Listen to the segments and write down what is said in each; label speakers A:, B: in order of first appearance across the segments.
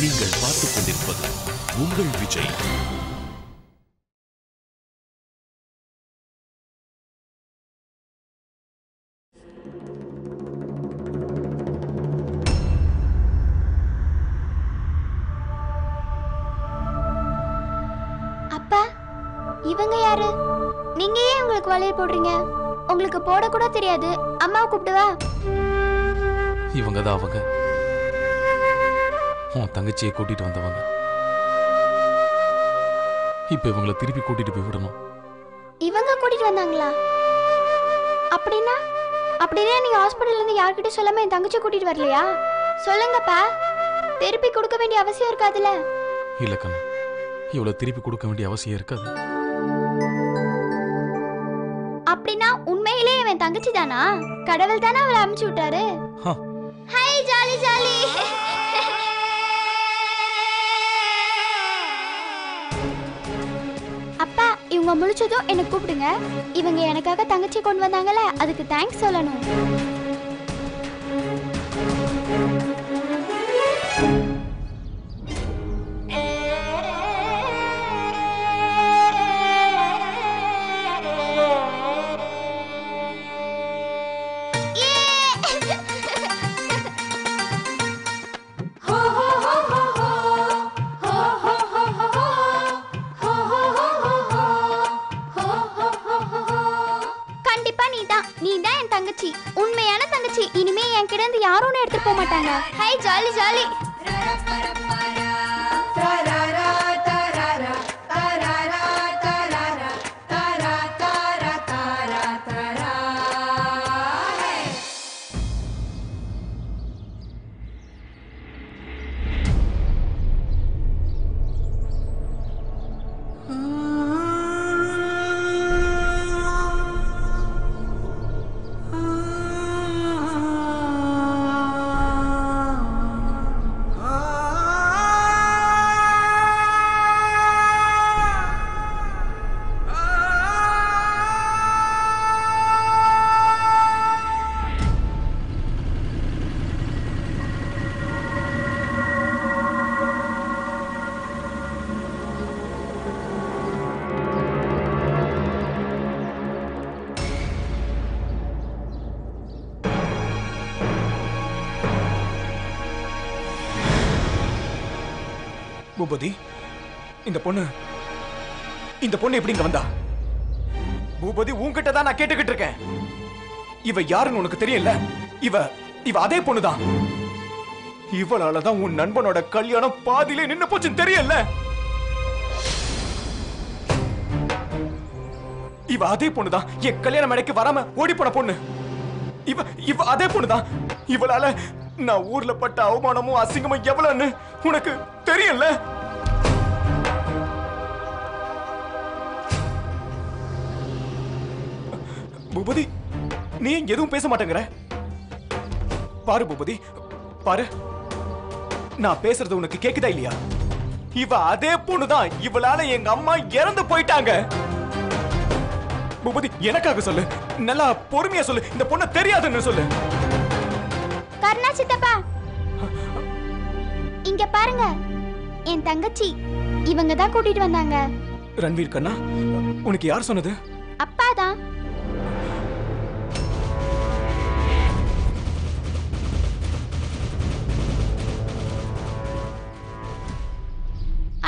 A: நீங்கள் பார்த்துக் கொண்டிருப்பது உங்கள் விஜய்.
B: அப்பா, இவங்க யாரு? நீங்க ஏன் உங்களுக்கு வளையல் போடுறீங்க? உங்களுக்கு போட கூட தெரியாது. அம்மாவை கூப்பிடுவா.
C: இவங்க தான் அவங்க, உன் தங்கச்சியை கூட்டிட்டு வந்தவங்க. இப்ப இவங்களை திருப்பி கூட்டிட்டு போய் விடணும்.
B: இவங்க கூட்டிட்டு வந்தாங்களா? அப்படின்னா நீங்க ஹாஸ்பிடல்ல இருந்து யார்கிட்ட சொல்லாம என் தங்கச்சி கூட்டிட்டு வரலையா? சொல்லுங்கப்பா. திருப்பி கொடுக்க வேண்டிய அவசியம் இருக்காதுல்ல?
C: இல்ல கண்ணா, இவ்வளவு திருப்பி கொடுக்க வேண்டிய அவசியம் இருக்காது.
B: அப்படின்னா உண்மையிலேயே என் தங்கச்சி தானா? கடவுள் தானே அவளை அனுப்பிச்சு விட்டாரு. Hi, jolly jolly. அப்பா, இவங்க முழிச்சதும் என்ன கூப்பிடுங்க. இவங்க எனக்காக தங்கச்சி கொண்டு வந்தாங்கல்ல, அதுக்கு தேங்க்ஸ் சொல்லணும். நீதான் என் தங்கச்சி, உண்மையான தங்கச்சி. இனிமே என் கிட்ட இருந்து யாரும் எடுத்துட்டு போக மாட்டாங்க. Hi, jolly jolly.
D: பூபதி, இந்த பொண்ணு எப்படி இங்க வந்தா? பூபதி, உன்கிட்ட தான் நான் கேட்டுக்கிட்டு இருக்கேன். இவ யாருன்னு உனக்கு தெரியல? இவ அதே பொண்ணுதான். இவளாலதான் உன் நண்பனோட கல்யாணம் பாதியிலே நின்னு போச்சுன்னு தெரியல? இவ அதே பொண்ணுதான், என் கல்யாண மேடைக்கு வராம ஓடி போன பொண்ணு. இவ அதே பொண்ணுதான். இவளால நான் ஊர்ல பட்ட அவமானமும் அசிங்கமும் எவ்வளவுன்னு உனக்கு தெரியல? பூபதி, நீ எதுவும் பேச மாட்டேங்கிற? பாரு பூபதி, பாரு, நான் பேசுறது உனக்கு கேக்குதா இல்லையா? இவ அதே பொண்ணுதான். இவளால எங்க அம்மா இறந்து போயிட்டாங்க. பூபதி, எனக்காக சொல்லு, நல்லா பொறுமையா சொல்லு. இந்த பொண்ணு தெரியாதுன்னு சொல்லு.
B: கர்ணா சித்தப்பா, இங்க பாருங்க, என் தங்கச்சி. இவங்க தான் கூட்டிட்டு வந்தாங்க.
D: ரன்வீர் கண்ணா, உனக்கு யார் சொன்னது?
B: அப்பா தான்.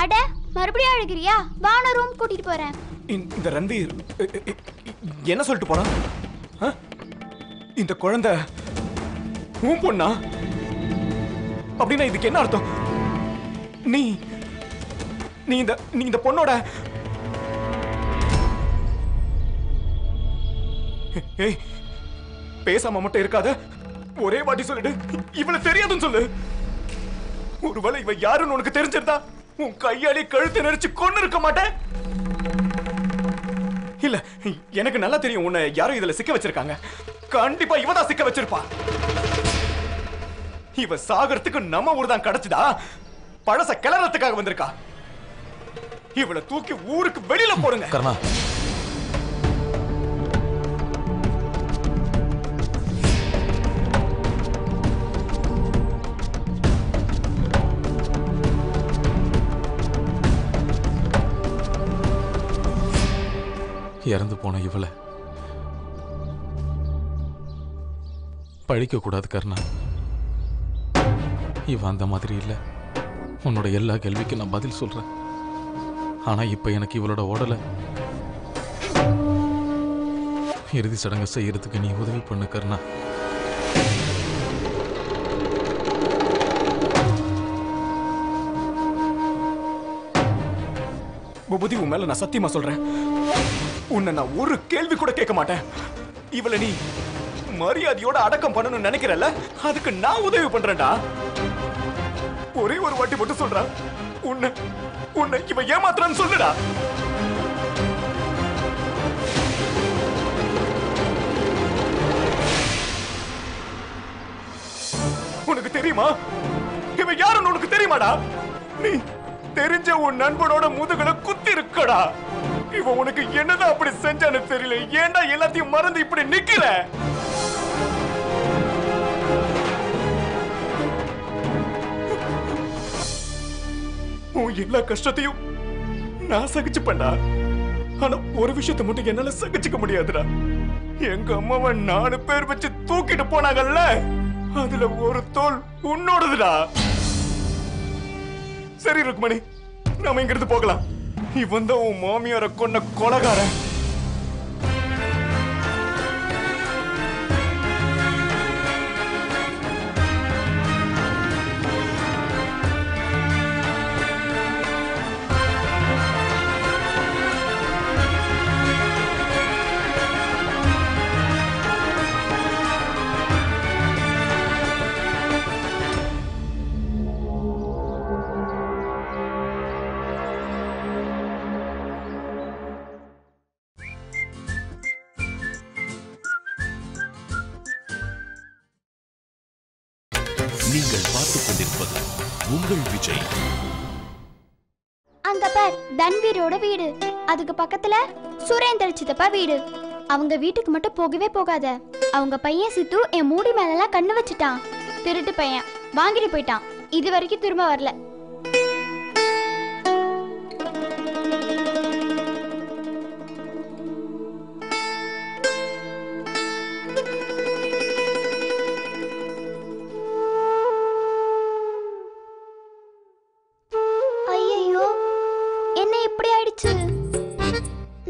B: அட, மறுபடியும் அழுகிறியா? வான ரூம் கூட்டிட்டு போறேன்.
D: இந்த ரன்வீர் என்ன சொல்லிட்டு போனா? இந்த குழந்தை உன் பொண்ணா? அப்படின்னா இதுக்கு என்ன அர்த்தம்? நீ இந்த பொண்ணோட பேசாம மட்டும் இருக்காத. ஒரே வாட்டி சொல்லிடு, இவளை தெரியாதுன்னு சொல்லு. ஒருவேளை இவ யாருன்னு உனக்கு தெரிஞ்சிருந்தா உன் கையாலே கழுத்தை நெரிச்சு கொன்னு இருக்க மாட்டேன். இல்ல, எனக்கு நல்லா தெரியும் உன்னை யாரும் இதுல சிக்க வச்சிருக்காங்க. கண்டிப்பா இவதான் சிக்க வச்சிருப்பா. இவ சாகறதுக்கு நம்ம ஊர் தான் கிடைச்சுதா? பழச கிளறதுக்காக வந்திருக்கா. இவளை தூக்கி ஊருக்கு வெளியில போடுங்க.
C: கர்ணா, இறந்து போன இவளை பழிக்க கூடாது கர்ணா. இவ அந்த மாதிரி இல்லை. உன்னோட எல்லா கேள்விக்கும் நான் பதில் சொல்றேன். ஆனா இப்ப எனக்கு இவளோட உடலை இறுதி சடங்கு செய்யறதுக்கு நீ உதவி பண்ணு கர்ணா.
D: பூபதி, உன் மேல நான் சத்தியமா சொல்றேன், உன்னை நான் ஒரு கேள்வி கூட கேட்க மாட்டேன். இவளை நீ மரியாதையோட அடக்கம் பண்ணணும்னு நினைக்கிறல்ல, அதுக்கு நான் உதவி பண்றேன்டா. ஒரே ஒரு வாட்டி மட்டும் சொல்றேன், உன்னை உன்னை இவ ஏமாத்துறான்னு சொல்லுடா. உனக்கு தெரியுமா இவ யாருன்னு உனக்கு தெரியுமாடா? நீ தெரிஞ்ச உன் நண்பனோட முதுகுல குத்தி இருக்கடா. இவ உனக்கு என்னதான் அப்படி செஞ்சான்னு தெரியல. ஏன்டா எல்லாத்தையும் மறந்து இப்படி நிக்கிற? உன் எல்லா கஷ்டத்தையும் நான் சகிச்சுப்பேன்டா. ஆனா ஒரு விஷயத்தை மட்டும் என்னால சகிச்சுக்க முடியாதுடா. எங்க அம்மாவை 4 பேர் வச்சு தூக்கிட்டு போனாங்கல்ல, அதுல ஒரு தோல் உன்னோடதுடா. சரி ருக்மணி, நாம இங்க இருந்து போகலாம். இவன் தான் உன் மாமியார கொன்ன கொலைகாரன்.
A: நீங்கள் பார்த்துக் கொண்டிருப்பது உங்கள் விஜய்.
B: அந்த பார் தன்வீரோட வீடு, அதுக்கு பக்கத்துல சுரேந்தர் சித்தப்பா வீடு. அவங்க வீட்டுக்கு மட்டும் போகவே போகாத. அவங்க பையன் சித்து என் மூடி மேலெல்லாம் கண்ணு வச்சுட்டான். திருட்டு பையன், வாங்கிட்டு போயிட்டான். இது வரைக்கும் திரும்ப வரல.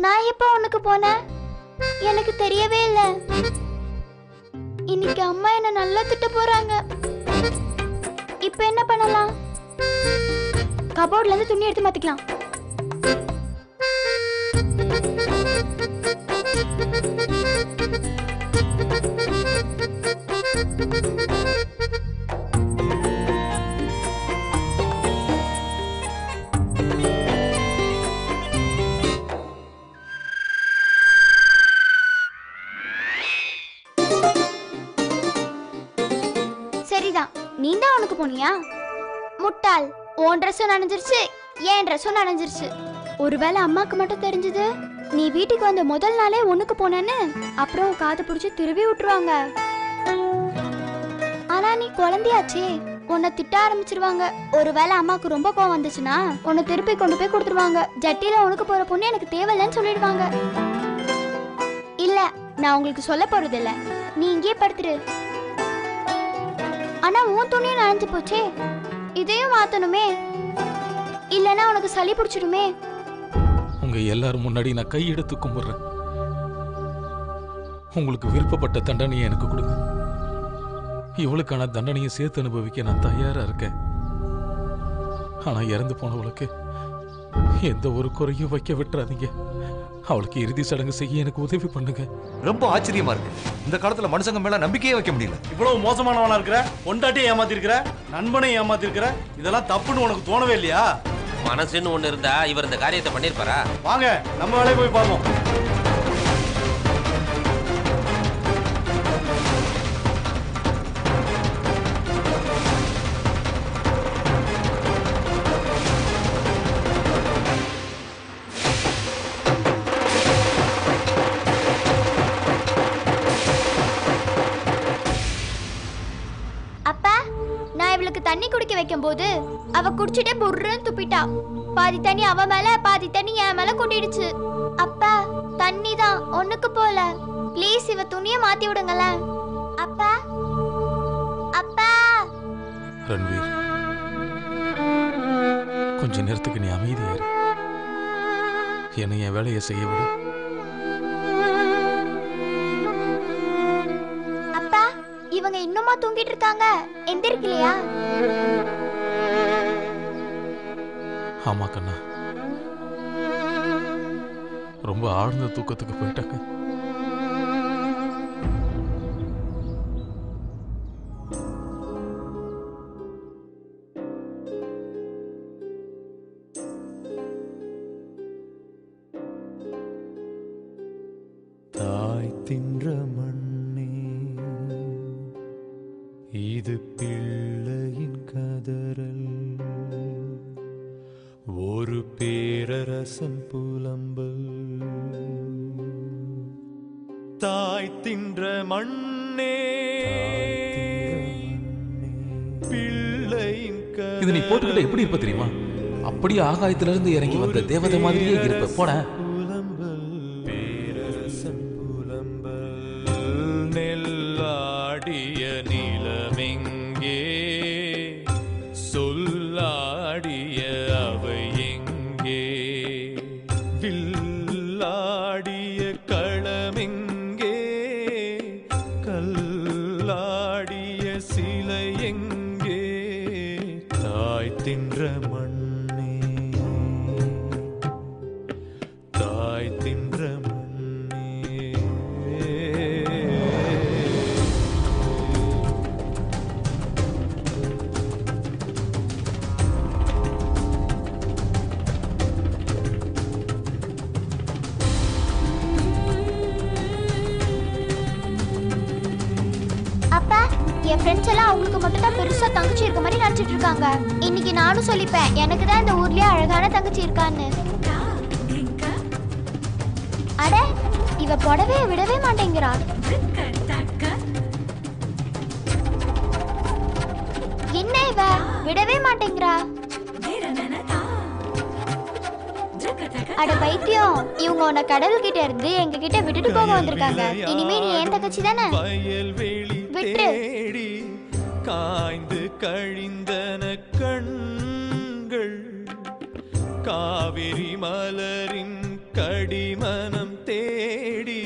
B: நான் எப்ப உனக்கு போனேன்? எனக்கு தெரியவே இல்ல. இன்னைக்கு அம்மா என்ன நல்லா திட்ட போறாங்க. இப்ப என்ன பண்ணலாம்? கபோர்ட்ல இருந்து துணி எடுத்து மாத்திக்கலாம். சரிதான், நீ தான் உனக்கு போனியா? முட்டாள், உன் ட்ரெஸ்ஸும் நனைஞ்சிருச்சு, என் ட்ரெஸ்ஸும் நனைஞ்சிருச்சு. ஒருவேளை அம்மாக்கு மட்டும் தெரிஞ்சது நீ வீட்டுக்கு வந்த முதல் நாளே ஒண்ணுக்கு போனேன்னு, அப்புறம் காது பிடிச்சி திருவி விட்டுருவாங்க. ஆனா நீ குழந்தையாச்சே, உன்னை திட்ட ஆரம்பிச்சிருவாங்க. ஒருவேளை அம்மாக்கு ரொம்ப கோவம் வந்துச்சுன்னா உன்னை திருப்பி கொண்டு போய் கொடுத்துருவாங்க. ஜட்டியில உனக்கு போற பொண்ணு எனக்கு தேவையில்லைன்னு சொல்லிடுவாங்க. இல்ல, நான் உங்களுக்கு சொல்ல போறது இல்ல, நீ இங்கே படுத்துரு. ஆனா உன் துணியும் நனைஞ்சு போச்சே, இதையும் மாத்தணுமே, இல்லனா உனக்கு சளி பிடிச்சிடுமே.
C: உங்க எல்லாரும் முன்னாடி நான் கையெடுத்து கும்பிடுறேன். உங்களுக்கு விருப்பப்பட்ட தண்டனையை எனக்கு கொடுங்க. இவளுக்கான தண்டனையை சேர்த்து அனுபவிக்க நான் தயாரா இருக்கேன். ஆனா இறந்து போனவளுக்கு எந்த ஒரு குறையும் வைக்க விட்டுறாதீங்க. அவளுக்கு இறுதி சடங்கு செய்ய எனக்கு உதவி பண்ணுங்க.
E: ரொம்ப ஆச்சரியமா இருக்கு. இந்த காலத்துல மனுஷங்க மேல நம்பிக்கையே வைக்க முடியல.
F: இவ்வளவு மோசமானவனா இருக்கிற, பொண்டாட்டியை ஏமாத்தி இருக்கிற, நண்பனை ஏமாத்தி இருக்கிற, இதெல்லாம் தப்புன்னு உனக்கு தோணவே இல்லையா?
G: மனசுன்னு ஒண்ணு இருந்தா இவர் இந்த காரியத்தை பண்ணிருப்பாரா?
F: வாங்க, நம்ம வேலையை போய் பார்ப்போம்.
B: அப்பா, நான் இவளுக்கு தண்ணி குடிக்க வைக்க வைக்கும் போது அவ குடிச்சிட்டே புர்றன்னு துப்பிட்டா. பாதி தண்ணி அவ மேல பாதி தண்ணி என் மேல கொட்டிடுச்சு. அப்பா தண்ணி தான் ஒண்ணுக்கு போல. ப்ளீஸ் இவ துணியை மாத்தி விடுங்களேன். அப்பா அப்பா.
C: ரன்வீர், கொஞ்ச நேரத்துக்கு நீ அமைதியா இரு. என்னை என் வேலையை செய்ய விடு.
B: அப்பா இவங்க இன்னுமா தூங்கிட்டு இருக்காங்க? எந்திரிக்கலையா?
C: ஆமா கண்ணா, ரொம்ப ஆழ்ந்த தூக்கத்துக்கு போயிட்டாங்க.
H: தாய் தின்ற மண்ணே இது பிள்ளையின் கதறல், ஒரு பேரரசன் புலம்பல். தாய் தின்ற மண்ணே பிள்ளையின்
C: இது நீ போட்டுக்கிட்ட எப்படி இருப்ப தெரியுமா? அப்படியே ஆகாயத்துல இருந்து இறங்கி வந்த தேவதை மாதிரியே இருப்ப. போட
H: நெல்லாடிய நிலமெங்கே, சொல்லாடிய அவை எங்கே, வில்லாடிய களமெங்கே, கல்லாடிய சிலை எங்கே. தாய் தின்ற மண்ணே, தாய் தின்ற மண்ணே.
B: அப்பா என் ஃப்ரெண்ட்ஸ் எல்லாம் அவங்களுக்கு மட்டும் தான் பெருசா தங்கச்சி இருக்க மாதிரி நினைச்சிட்டு இருக்காங்க. இன்னைக்கு நானும் சொல்லிப்பேன் எனக்கு தான் இந்த ஊர்லயே அழகான தங்கச்சி இருக்கான்னு. அட இவ புடவைய விடவே மாட்டேங்கிறா. என்ன இவ விடவே மாட்டேங்கிறா? அட பைத்தியம், இவங்க உன்னை கடவுள்கிட்ட இருந்து எங்க கிட்ட விட்டுட்டு போக வந்திருக்காங்க. இனிமே நீ ஏன் தங்கச்சி தானே?
H: தேடி காய்ந்து கழிந்தன கண்கள், காவிரி மலரின் கடிமனம் தேடி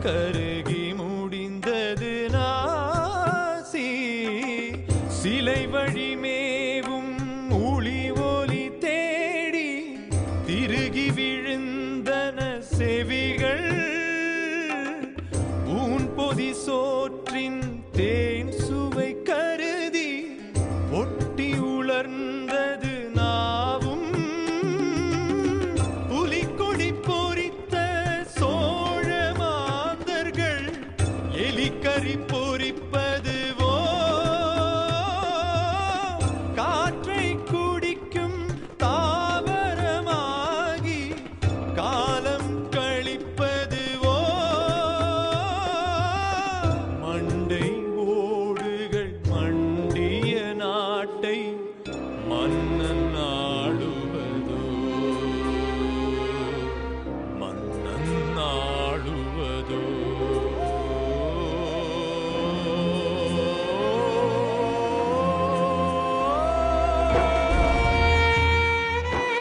H: கருகி முடிந்தது நாசி. சிலை வழி மேவும் ஒளி ஒலி தேடி திருகி விழுந்தன செவிகள், ஊன் பொதி சோற்றின் தேன் சுவை கருதி ஒட்டி உலர்ந்தது நாவும். புலிக்கொடி பொறித்த சோழ மாந்தர்கள் எலிக்கறி பொறிப்பதுவோ, காற்றை குடிக்கும் தாவரமாகி காலம் கழிப்பதுவோ, மண்டை ஓடுகள் மண்டிய நாட்டை மன்னன் ஆளுவதோ, மன்னன் ஆளுவதோ.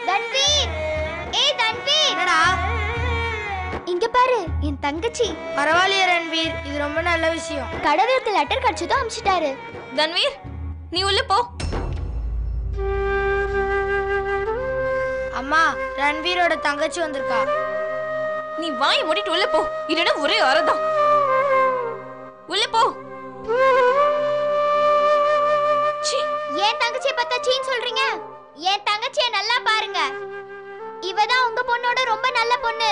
B: தன்வீர், ஏய் தன்வீர். என்னடா? இங்க பாரு என் தங்கச்சி.
I: பரவாயில்லையே ரன்வீர், இது ரொம்ப நல்ல விஷயம்.
B: கடவுளுக்கு லெட்டர் கிடைச்சதும் அனுப்பிச்சிட்டாரு.
I: தன்வீர் நீ உள்ள போ. அம்மா ரன்வீரோட தங்கச்சி வந்திருக்கா. நீ வாய் மூடிட்டு உள்ள போ, இல்லைன்னா ஒரே அறதான். உள்ள போ.
B: ஏன் தங்கச்சியை பார்த்தா சீன்னு சொல்றீங்க? என் தங்கச்சியை நல்லா பாருங்க. இவதான் உங்க பொண்ணோட ரொம்ப நல்ல பொண்ணு.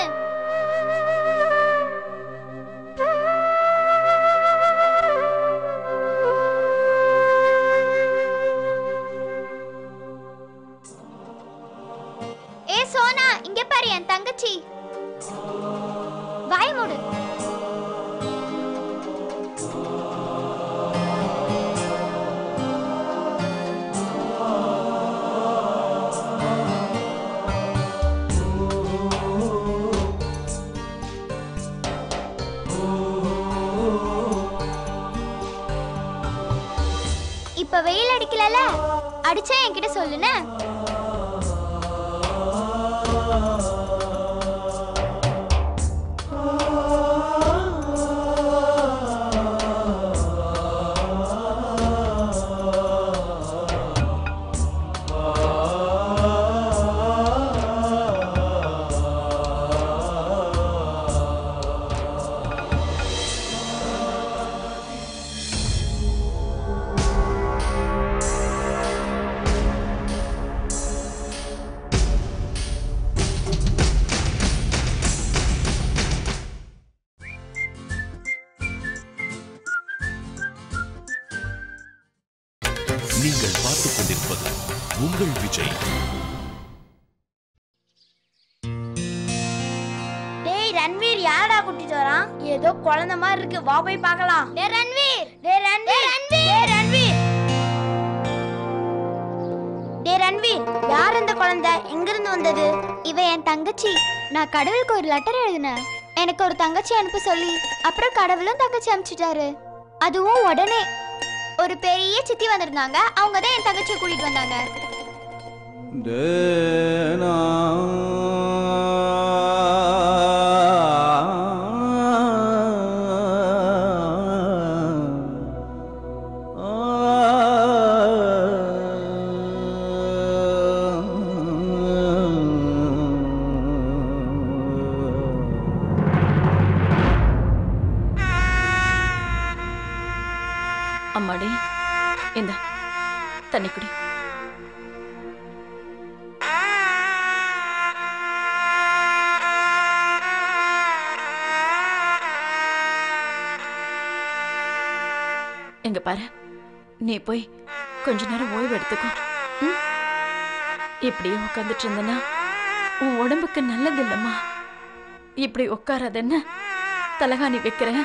B: ஏ சோனா, இங்க பாரு என் தங்கச்சி. வாய் மூடு. வெயில் அடிக்கலல, அடிச்சா என்கிட்ட சொல்லுன.
A: நீங்கள் பார்த்துக் கொண்டிருப்பது உங்கள் விஜய்.
I: டேய் ரன்வீர் யாரா கூட்டிட்டு வரான்? ஏதோ குழந்தை மாதிரி இருக்கு, வா போய் பார்க்கலாம். டேய் ரன்வீர், டேய் ரன்வீர், டேய் ரன்வீர், டேய் ரன்வீர், யார் இந்த குழந்தை? எங்க இருந்து வந்தது?
B: இவ என் தங்கச்சி. நான் கடவுளுக்கு ஒரு லெட்டர் எழுதினேன், எனக்கு ஒரு தங்கச்சி அனுப்ப சொல்லி. அப்புறம் கடவுளும் தங்கச்சி அனுப்பிச்சிட்டாரு. அதுவும் உடனே. ஒரு பெரிய சித்தி வந்திருந்தாங்க, அவங்க தான் என் தங்கச்சியை கூட்டிட்டு வந்தாங்க.
J: அம்மாடி, இந்த தண்ணி குடி. எங்க பாரு, நீ போய் கொஞ்ச நேரம் ஓய்வு எடுத்துக்கோ. இப்படியே உட்காந்துட்டு இருந்தனா உன் உடம்புக்கு நல்லது இல்லம்மா. இப்படி உட்காராத, என்ன தலகாணி வைக்கிறேன்,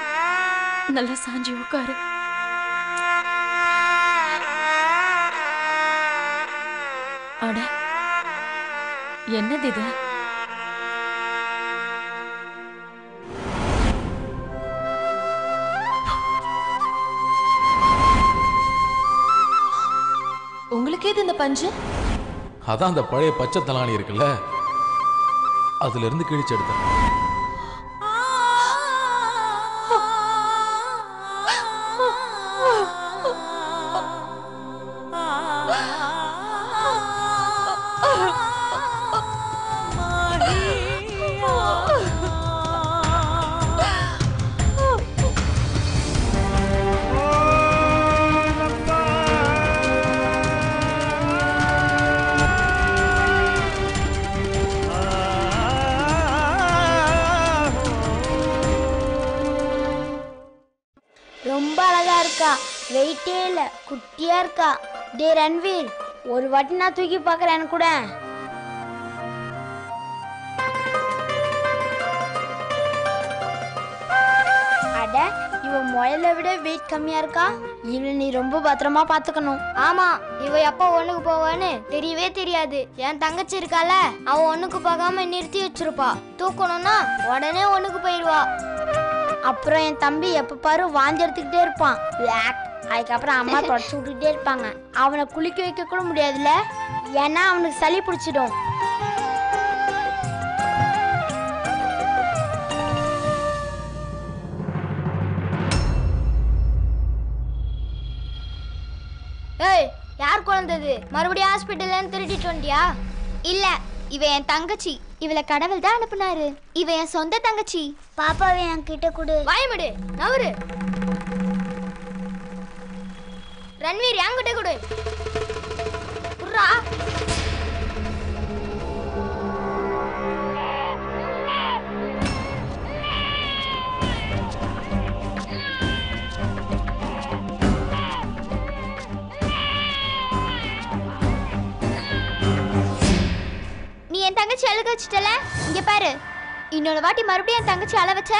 J: நல்லா சாஞ்சி உட்காரு. அட, என்னது இது?
I: உங்களுக்கு எது இந்த பஞ்சு?
C: அதான் அந்த பழைய பச்சை தலாணி இருக்குல்ல, அதுல இருந்து கிழிச்சு எடுத்தேன்.
I: ரொம்ப அழகா இருக்கா, வெயிட்டே இல்ல, குட்டியா இருக்கா. டே ரன்வீர், ஒரு வாட்டி நான் தூக்கி பாக்குறேன் கூட. அட, இவ முயலை விட வெயிட் கம்மியா இருக்கா. இவளை நீ ரொம்ப பத்திரமா பாத்துக்கணும்.
B: ஆமா, இவ எப்ப ஒண்ணுக்கு போவான்னு தெரியவே தெரியாது. என் தங்கச்சி இருக்கால, அவ ஒண்ணுக்கு போகாம நிறுத்தி வச்சிருப்பா. தூக்கணும்னா உடனே ஒண்ணுக்கு போயிடுவா.
I: அப்புறம் என் தம்பி எப்ப பாரு வாந்தி எடுத்துக்கிட்டே இருப்பான். அதுக்கப்புறம் அம்மா தொடச்சு விட்டுக்கிட்டே இருப்பாங்க. அவனை குளிக்க வைக்க கூட முடியாதுல்ல, ஏன்னா அவனுக்கு சளி பிடிச்சிடும்.
B: ஏய், யார் குழந்தது? மறுபடியும் ஹாஸ்பிட்டல்ல திருட்டிட்டு வந்தியா? இல்ல, இவ என் தங்கச்சி. இவளை கடவுள் தான் அனுப்புனாரு. இவ என் சொந்த தங்கச்சி.
I: பாப்பாவை என் கிட்ட கொடு.
B: வாயமுடு, நவரு. ரன்வீர், என்கிட்ட கொடு. குர்ரா. நீ என் தங்கச்சி அழுக வச்சுட்டல, இங்க பாரு. இன்னொரு வாட்டி மறுபடியும் என் தங்கச்சி அழ வச்ச,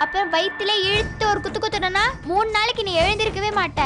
B: அப்புறம் வயிற்றுல இழுத்து ஒரு குத்து குத்துனா 3 நாளைக்கு நீ எழுந்திருக்கவே மாட்ட.